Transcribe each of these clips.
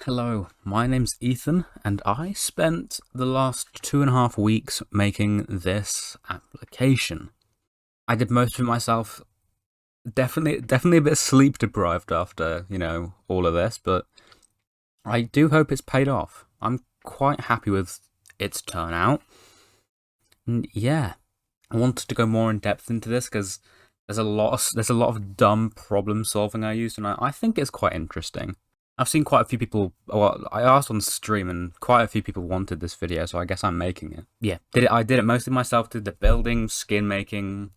Hello, my name's Ethan, and I spent the last 2.5 weeks making this application. I did most of it myself. Definitely a bit sleep deprived after, all of this, but I do hope it's paid off. I'm quite happy with its turnout. And yeah, I wanted to go more in depth into this because there's a lot of dumb problem solving I used, and I think it's quite interesting. I've seen quite a few people. Well, I asked on stream, and quite a few people wanted this video, so I guess I'm making it. Yeah, I did it mostly myself. Did the building, skin making,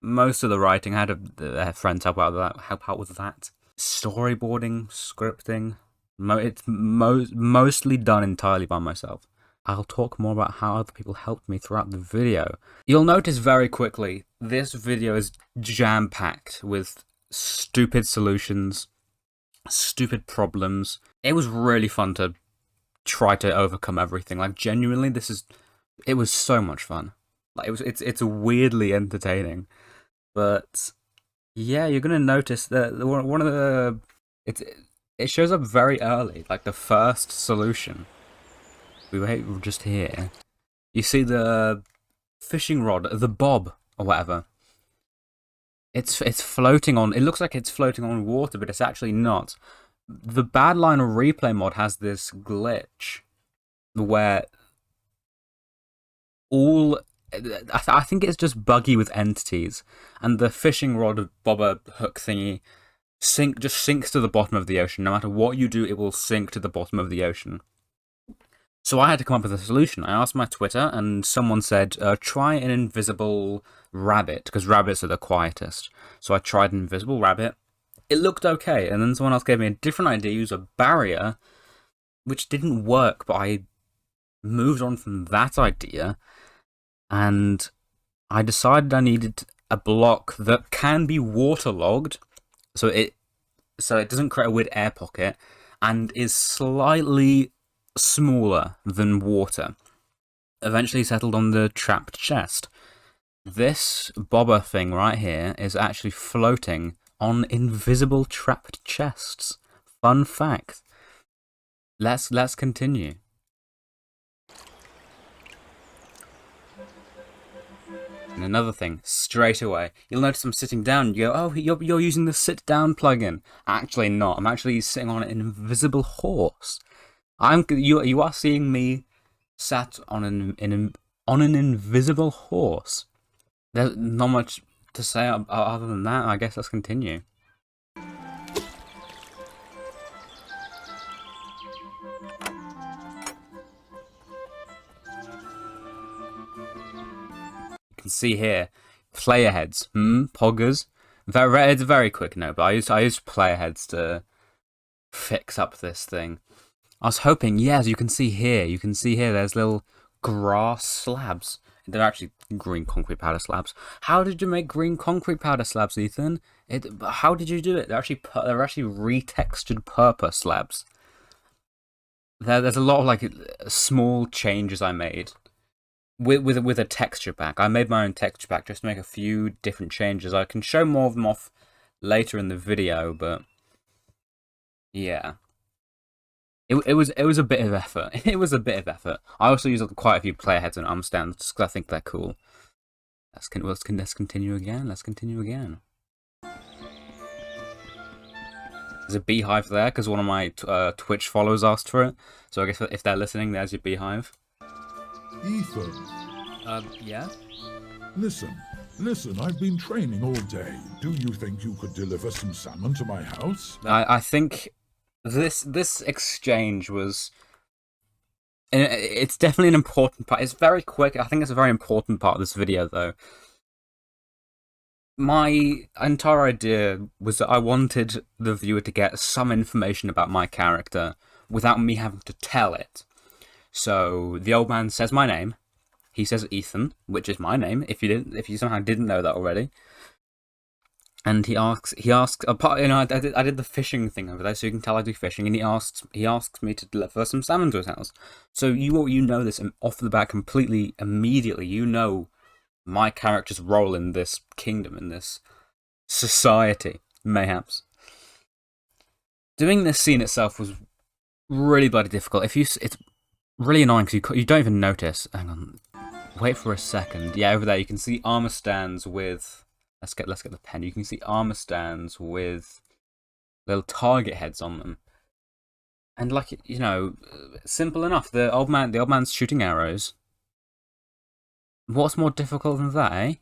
most of the writing. I had friends help out with that. Storyboarding, scripting. It's mostly done entirely by myself. I'll talk more about how other people helped me throughout the video. You'll notice very quickly this video is jam-packed with stupid solutions, stupid problems. It was really fun to try to overcome everything. Like, genuinely, it was so much fun. Like, it's weirdly entertaining. But yeah, you're gonna notice that one of the it shows up very early, like the first solution. We wait just here. You see the fishing rod, the bob or whatever. It's floating on. It looks like it's floating on water, but it's actually not. The Badliner replay mod has this glitch where I think it's just buggy with entities, and the fishing rod bobber hook thingy just sinks to the bottom of the ocean. No matter what you do, it will sink to the bottom of the ocean. So I had to come up with a solution. I asked my Twitter, and someone said, try an invisible rabbit, because rabbits are the quietest. So I tried an invisible rabbit. It looked okay, and then someone else gave me a different idea, use a barrier, which didn't work, but I moved on from that idea, and I decided I needed a block that can be waterlogged, so it doesn't create a weird air pocket, and is slightly smaller than water. Eventually settled on the trapped chest. This bobber thing right here is actually floating on invisible trapped chests. Fun fact. Let's continue. And another thing, straight away, you'll notice I'm sitting down. You go, oh, you're using the sit down plugin. Actually not. I'm actually sitting on an invisible horse. You are seeing me sat on an invisible horse. There's not much to say other than that. I guess let's continue. You can see here, player heads, poggers. It's a very quick note, but I used player heads to fix up this thing. I was hoping, as you can see here, there's little grass slabs. They're actually green concrete powder slabs. How did you make green concrete powder slabs, Ethan? How did you do it? They're actually retextured purple slabs. There's a lot of like small changes I made with a texture pack. I made my own texture pack just to make a few different changes. I can show more of them off later in the video, but yeah. It was a bit of effort. It was a bit of effort. I also use quite a few player heads and arm stands just because I think they're cool. Let's continue again. Let's continue again. There's a beehive there because one of my Twitch followers asked for it. So I guess if they're listening, there's your beehive. Ethan. Yeah? Listen, I've been training all day. Do you think you could deliver some salmon to my house? I think this exchange was... It's definitely an important part. It's very quick. I think it's a very important part of this video, though. My entire idea was that I wanted the viewer to get some information about my character without me having to tell it. So the old man says my name. He says Ethan, which is my name. If you somehow didn't know that already. And he asks. I did the fishing thing over there, so you can tell I do fishing. And he asks me to deliver some salmon to his house. So you know this off the bat completely immediately. You know my character's role in this kingdom, in this society, mayhaps. Doing this scene itself was really bloody difficult. It's really annoying because you don't even notice. Hang on, wait for a second. Yeah, over there you can see armor stands with. Let's get the pen. You can see armor stands with little target heads on them, and like simple enough. The old man's shooting arrows. What's more difficult than that, eh?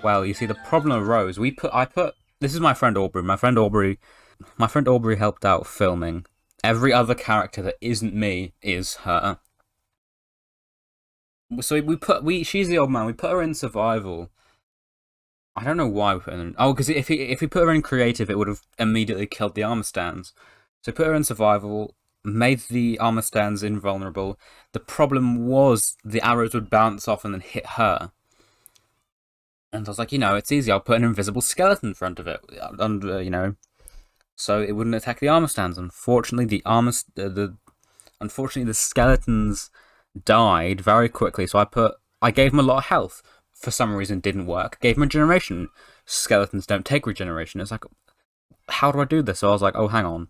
Well, you see, the problem arose. This is my friend Aubrey. My friend Aubrey helped out filming. Every other character that isn't me is her. So she's the old man. We put her in survival. I don't know why we put her in. Oh, because if we put her in creative, it would have immediately killed the armor stands. So put her in survival, made the armor stands invulnerable. The problem was the arrows would bounce off and then hit her. And I was like, it's easy. I'll put an invisible skeleton in front of it, so it wouldn't attack the armor stands. Unfortunately, the skeletons died very quickly. So I gave them a lot of health. For some reason, didn't work. Gave them regeneration. Skeletons don't take regeneration. It's like, how do I do this? So I was like, oh, hang on,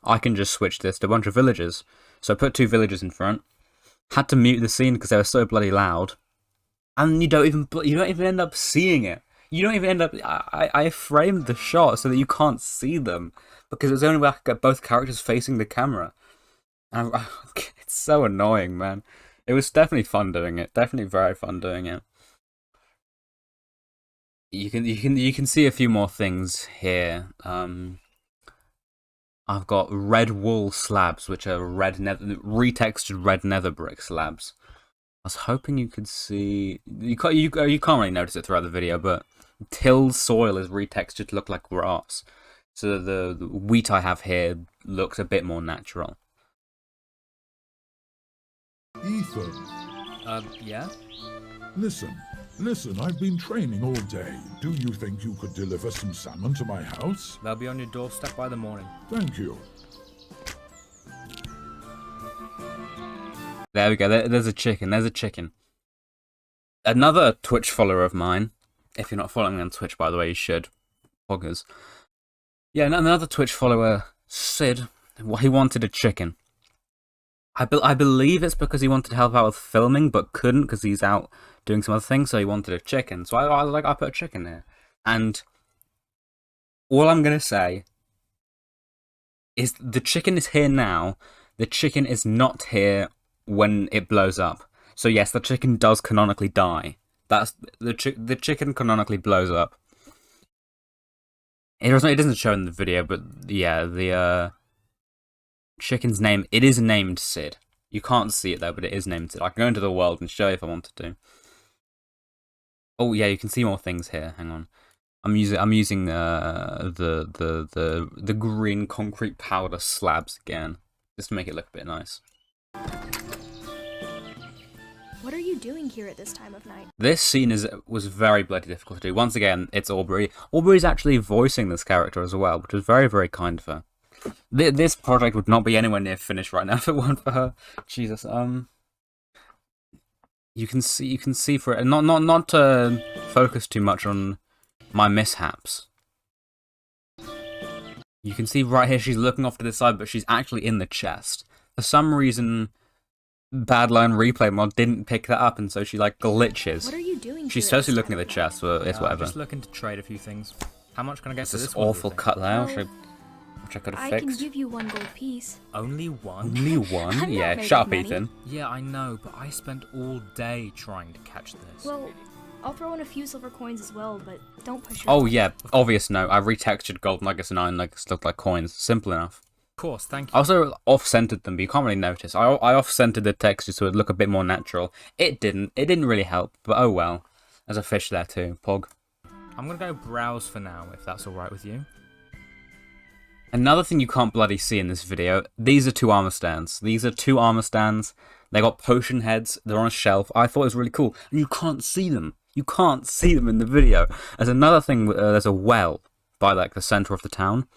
I can just switch this to a bunch of villagers. So I put 2 villagers in front. Had to mute the scene because they were so bloody loud. And you don't even end up seeing it. You don't even end up. I framed the shot so that you can't see them because it's only like both characters facing the camera. And it's so annoying, man. It was definitely fun doing it. Definitely very fun doing it. You can see a few more things here. I've got red wool slabs, which are retextured red nether brick slabs. I was hoping you could see. You can't really notice it throughout the video, but tilled soil is retextured to look like grass, so the wheat I have here looks a bit more natural. Ethan. Yeah? Listen, I've been training all day. Do you think you could deliver some salmon to my house? They'll be on your doorstep by the morning. Thank you. There we go. There's a chicken. Another Twitch follower of mine. If you're not following me on Twitch, by the way, you should. Poggers. Yeah, another Twitch follower, Sid. He wanted a chicken. I believe it's because he wanted to help out with filming, but couldn't because he's out doing some other things. So he wanted a chicken. So I put a chicken there, and all I'm gonna say is the chicken is here now. The chicken is not here when it blows up. So yes, the chicken does canonically die. That's the chicken canonically blows up. It doesn't show in the video, but yeah, the chicken's name, it is named Sid. You can't see it though, but it is named Sid. I can go into the world and show you if I wanted to. Oh yeah, you can see more things here. Hang on. I'm using the green concrete powder slabs again, just to make it look a bit nice. What are you doing here at this time of night? This scene was very bloody difficult to do. Once again, it's Aubrey. Aubrey's actually voicing this character as well, which was very, very kind of her. This project would not be anywhere near finished right now if it weren't for her. Jesus. You can see for it, and not to focus too much on my mishaps. You can see right here she's looking off to the side, but she's actually in the chest. For some reason, Badline Replay Mod didn't pick that up, and so she like glitches. What are you doing? She's totally looking at the chest, but it's whatever. Just looking to trade a few things. How much can I get for This this one? awful cut there, which I could have I fixed. can give you 1 gold piece. Only one? Only one? I'm Yeah, not made shut of up, money. Ethan. Yeah, I know, but I spent all day trying to catch this. Well, I'll throw in a few silver coins as well, but don't push your Oh luck. yeah, obvious note. I retextured gold nuggets and iron nuggets to look like coins. Simple enough. Of course, thank I you. also off-centered them, but you can't really notice. I off-centered the texture so it'd look a bit more natural. It didn't really help, but oh well. There's a fish there too, Pog. I'm gonna go browse for now, if that's alright with you. Another thing you can't bloody see in this video, these are 2 armor stands. These are 2 armor stands. They got potion heads. They're on a shelf. I thought it was really cool. And you can't see them. You can't see them in the video. There's another thing, there's a well by like the center of the town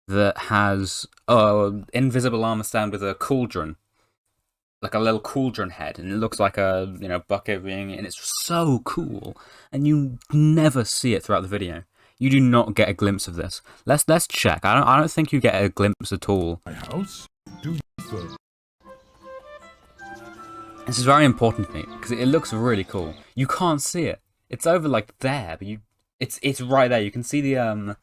that has invisible armor stand with a cauldron. Like a little cauldron head, and it looks like a bucket ring, and it's so cool. And you never see it throughout the video. You do not get a glimpse of this. Let's check. I don't think you get a glimpse at all. My house? Do you This is very important to me because it looks really cool. You can't see it. It's over like there, but it's right there. You can see the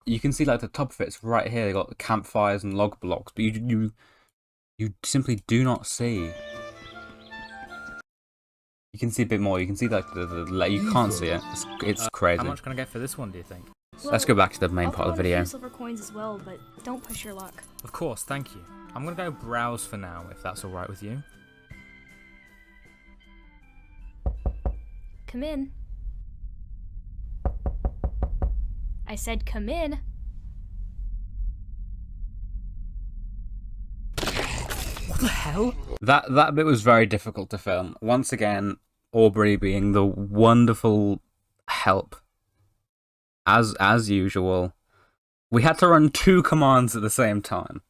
you can see like the top of it. It's right here. They got the campfires and log blocks, but you simply do not see. You can see a bit more. You can see like you can't see it. It's crazy. How much can I get for this one, do you think? Let's go back to the main I'll part of the throw in video. a few silver coins as well, but don't push your luck. Of course, thank you. I'm gonna go browse for now, if that's alright with you. Come in. I said come in. What the hell? That bit was very difficult to film. Once again, Aubrey being the wonderful help. As usual. We had to run 2 commands at the same time.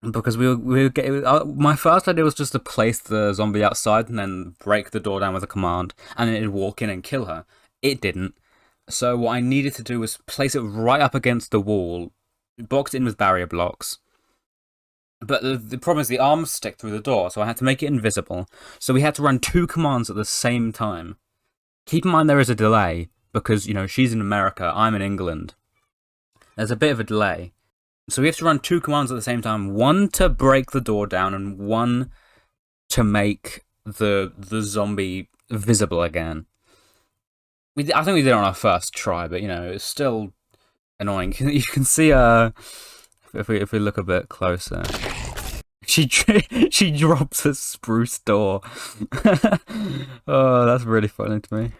Because my first idea was just to place the zombie outside and then break the door down with a command, and then it'd walk in and kill her. It didn't. So what I needed to do was place it right up against the wall, boxed in with barrier blocks. But the problem is the arms stick through the door, so I had to make it invisible. So we had to run 2 commands at the same time. Keep in mind there is a delay, because, you know, she's in America, I'm in England. There's a bit of a delay. So we have to run 2 commands at the same time. One to break the door down, and one to make the zombie visible again. I think we did it on our first try, but, you know, it's still annoying. You can see if we look a bit closer, she drops a spruce door. Oh, that's really funny to me.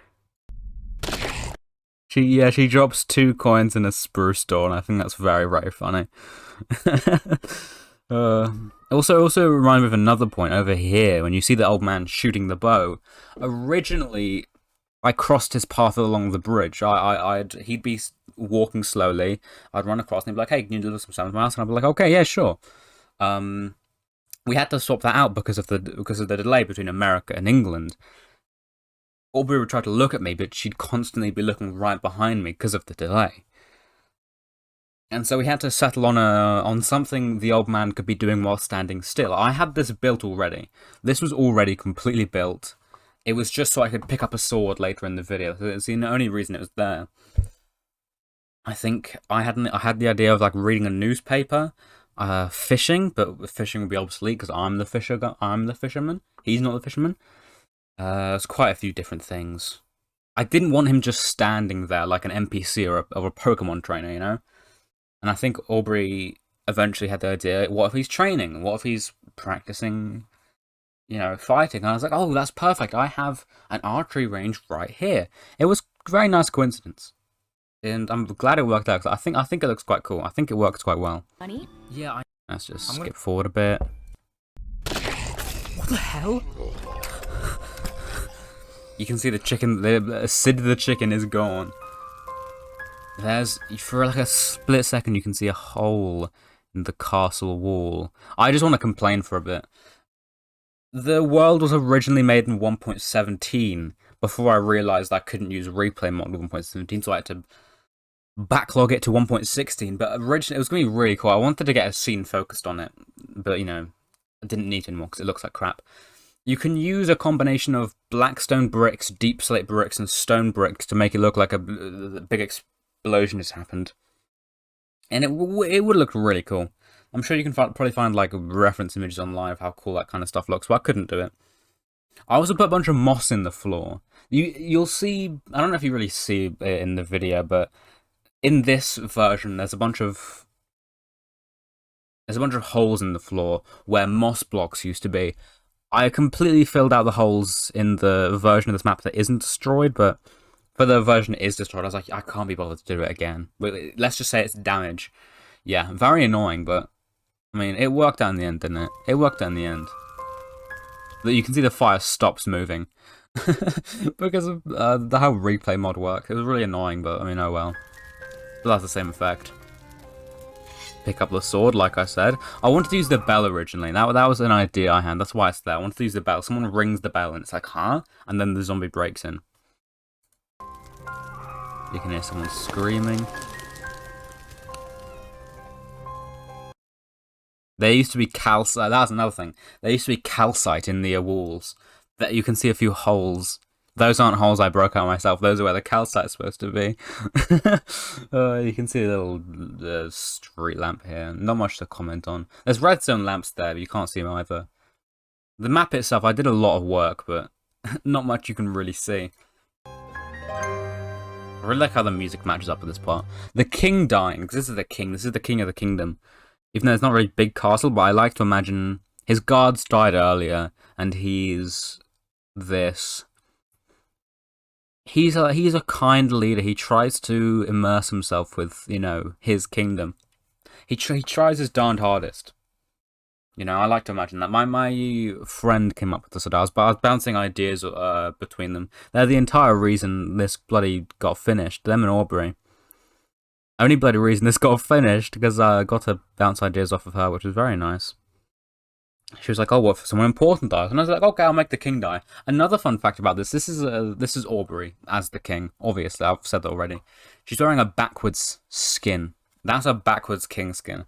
She drops 2 coins in a spruce door, and I think that's very, very funny. Also remind me of another point over here when you see the old man shooting the bow. Originally, I crossed his path along the bridge. He'd be walking slowly. I'd run across and he'd be like, "Hey, can you deliver some salmon to my house?" And I'd be like, "Okay, yeah, sure." We had to swap that out because of the delay between America and England. Aubrey would try to look at me, but she'd constantly be looking right behind me because of the delay. And so we had to settle on something the old man could be doing while standing still. I had this built already. This was already completely built. It was just so I could pick up a sword later in the video. So it's the only reason it was there. I think I had the idea of like reading a newspaper, fishing, but fishing would be obsolete because I'm the fisherman. He's not the fisherman. There's quite a few different things. I didn't want him just standing there like an NPC or a Pokemon trainer, you know? And I think Aubrey eventually had the idea, what if he's training? What if he's practicing, you know, fighting? And I was like, oh, that's perfect. I have an archery range right here. It was a very nice coincidence. And I'm glad it worked out, because I think it looks quite cool. I think it works quite well. Money? Yeah, Let's just skip forward a bit. What the hell? You can see the chicken, Sid the chicken is gone. For like a split second, you can see a hole in the castle wall. I just want to complain for a bit. The world was originally made in 1.17, before I realised I couldn't use replay mod 1.17, so I had to backlog it to 1.16, but originally it was going to be really cool. I wanted to get a scene focused on it, but, you know, I didn't need it anymore because it looks like crap. You can use a combination of blackstone bricks, deep slate bricks, and stone bricks to make it look like a big explosion has happened. And it would look really cool. I'm sure you can probably find like reference images online of how cool that kind of stuff looks, but I couldn't do it. I also put a bunch of moss in the floor. You'll see, I don't know if you really see it in the video, but in this version there's a bunch of holes in the floor where moss blocks used to be. I completely filled out the holes in the version of this map that isn't destroyed, but for the version it is destroyed, I was like, I can't be bothered to do it again. But let's just say it's damage. Yeah, very annoying, but I mean, it worked out in the end, didn't it? It worked out in the end. You can see the fire stops moving because of how replay mod worked. It was really annoying, but I mean, oh well. But that's the same effect. Pick up the sword, like I said. I wanted to use the bell originally. That was an idea I had. That's why it's there. I wanted to use the bell. Someone rings the bell and it's like, huh? And then the zombie breaks in. You can hear someone screaming. There used to be calcite. That's another thing. There used to be calcite in the walls. That you can see a few holes. Those aren't holes I broke out myself. Those are where the calcite's supposed to be. You can see a little street lamp here. Not much to comment on. There's redstone lamps there, but you can't see them either. The map itself, I did a lot of work, but not much you can really see. I really like how the music matches up with this part. The king dying, because this is the king. This is the king of the kingdom. Even though it's not a really big castle, but I like to imagine his guards died earlier, and he's this. He's a kind leader. He tries to immerse himself with, you know, his kingdom. He tries his darned hardest. You know, I like to imagine that. My friend came up with this. I was bouncing ideas between them. They're the entire reason this bloody got finished. Them and Aubrey. Only bloody reason this got finished, because I got to bounce ideas off of her, which was very nice. She was like, "Oh, what, for someone important dies?" And I was like, "Okay, I'll make the king die." Another fun fact about this is Aubrey as the king. Obviously, I've said that already. She's wearing a backwards skin. That's a backwards king skin.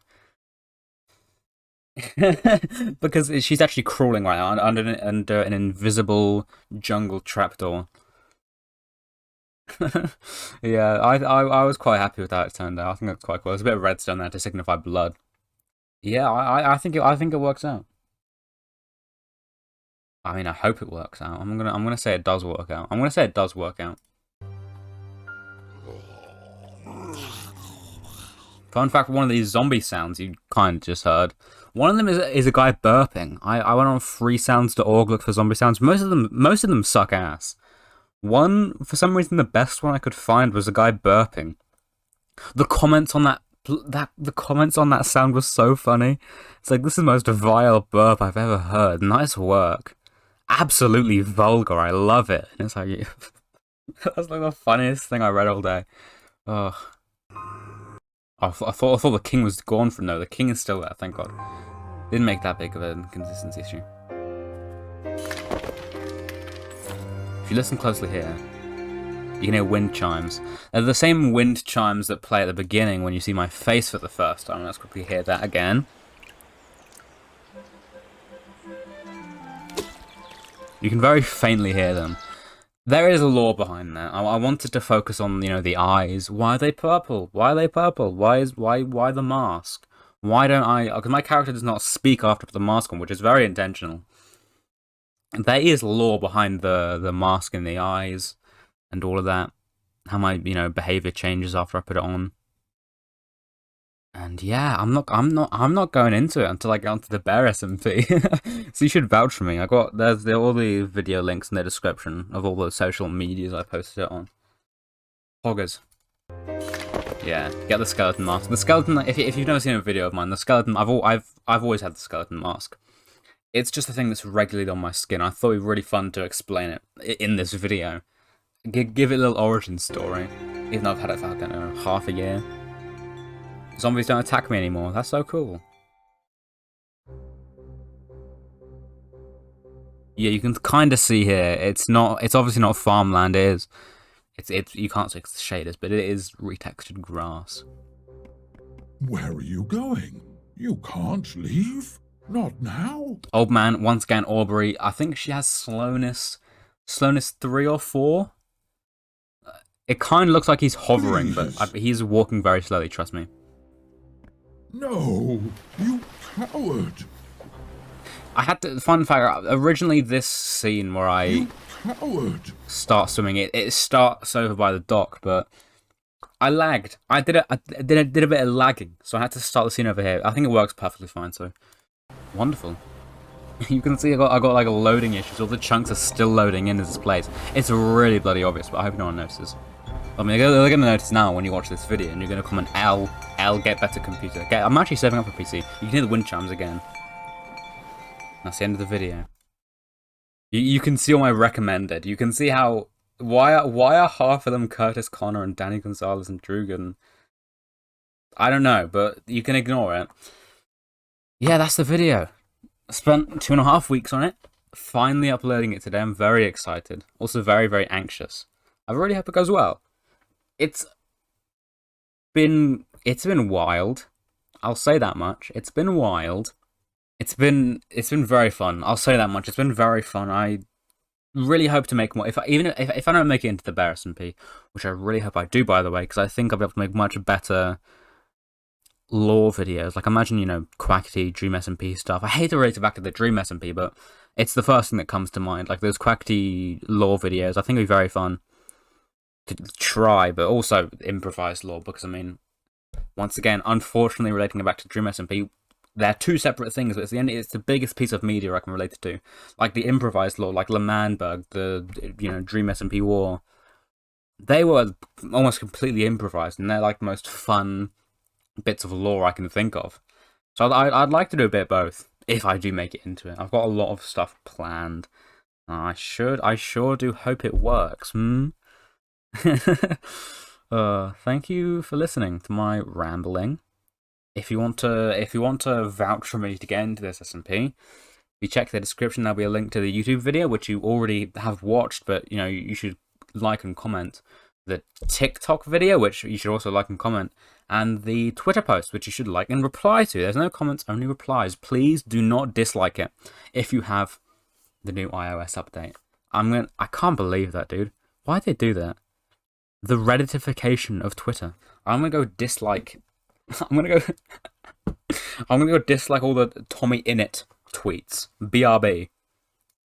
Because she's actually crawling right now under an invisible jungle trapdoor. Yeah, I was quite happy with how it turned out. I think that's quite cool. There's a bit of redstone there to signify blood. Yeah, I think it works out. I mean, I hope it works out. I'm gonna say it does work out. I'm gonna say it does work out. Fun fact: one of these zombie sounds you kind of just heard. One of them is a guy burping. I went on freesounds.org, looked for zombie sounds. Most of them suck ass. One, for some reason, the best one I could find was a guy burping. The comments on that sound was so funny. It's like, this is the most vile burp I've ever heard. Nice work. Absolutely vulgar. I love it. And it's like, that's like the funniest thing I read all day. Ugh. I thought the king was gone from. No, the king is still there. Thank God. Didn't make that big of a consistency issue. If you listen closely here, you can hear wind chimes. They're the same wind chimes that play at the beginning when you see my face for the first time. Let's quickly hear that again. You can very faintly hear them. There is a lore behind that. I wanted to focus on, you know, the eyes. Why are they purple? Why are they purple? Why the mask? Why don't I? Because my character does not speak after the mask on, which is very intentional. There is lore behind the mask and the eyes and all of that. How my, you know, behavior changes after I put it on. And yeah, I'm not going into it until I get onto the bearsmp. So you should vouch for me. There's all the video links in the description of all the social medias I posted it on. Hoggers. Yeah, get the skeleton mask. The skeleton. If you've never seen a video of mine, the skeleton. I've always had the skeleton mask. It's just a thing that's regularly on my skin. I thought it'd be really fun to explain it in this video. Give it a little origin story. Even though I've had it for, I don't know, half a year. Zombies don't attack me anymore. That's so cool. Yeah, you can kind of see here. It's obviously not farmland. It is. It's you can't see the shaders, but it is retextured grass. Where are you going? You can't leave. Not now. Old man, once again, Aubrey. I think she has slowness 3 or 4. It kind of looks like he's hovering, Please. but he's walking very slowly. Trust me. No, you coward. I had to. Fun fact. Originally, this scene where I You coward. start swimming, it starts over by the dock, but I lagged. I did a bit of lagging, so I had to start the scene over here. I think it works perfectly fine. So wonderful. You can see I got like a loading issues. All the chunks are still loading in this place. It's really bloody obvious, but I hope no one notices. I mean, they're gonna notice now when you watch this video, and you're gonna comment L, get better computer. I'm actually saving up a PC. You can hear the wind chimes again. That's the end of the video. You can see all my recommended. You can see how why are half of them Curtis Connor and Danny Gonzalez and Drugan? I don't know, but you can ignore it. Yeah, that's the video. I spent 2.5 weeks on it. Finally uploading it today. I'm very excited. Also very, very anxious. I really hope it goes well. it's been wild. I'll say that much. It's been wild. It's been very fun. I'll say that much. It's been very fun. I really hope to make more. If I don't make it into the bearsmp, which I really hope I do, by the way, because I think I'll be able to make much better lore videos. Like, imagine, Quackity, DreamSMP stuff. I hate to relate it back to the DreamSMP, but it's the first thing that comes to mind. Like, those Quackity lore videos, I think it'd be very fun to try, but also improvised lore, because, once again, unfortunately, relating it back to DreamSMP, they're two separate things, but it's the biggest piece of media I can relate it to. Like, the improvised lore, like L'Manberg, the, DreamSMP War, they were almost completely improvised, and they're, like, the most fun bits of lore I can think of. So I'd like to do a bit of both, if I do make it into it. I've got a lot of stuff planned. I sure do hope it works, Thank you for listening to my rambling. If you want to vouch for me to get into this SMP, if you check the description, there'll be a link to the YouTube video, which you already have watched, but you should like and comment. The TikTok video, which you should also like and comment, and the Twitter post, which you should like and reply to. There's no comments, only replies. Please do not dislike it if you have the new iOS update. I can't believe that, dude. Why'd they do that? The Redditification of Twitter. I'm gonna go dislike. I'm gonna go dislike all the Tommy Innit tweets. BRB.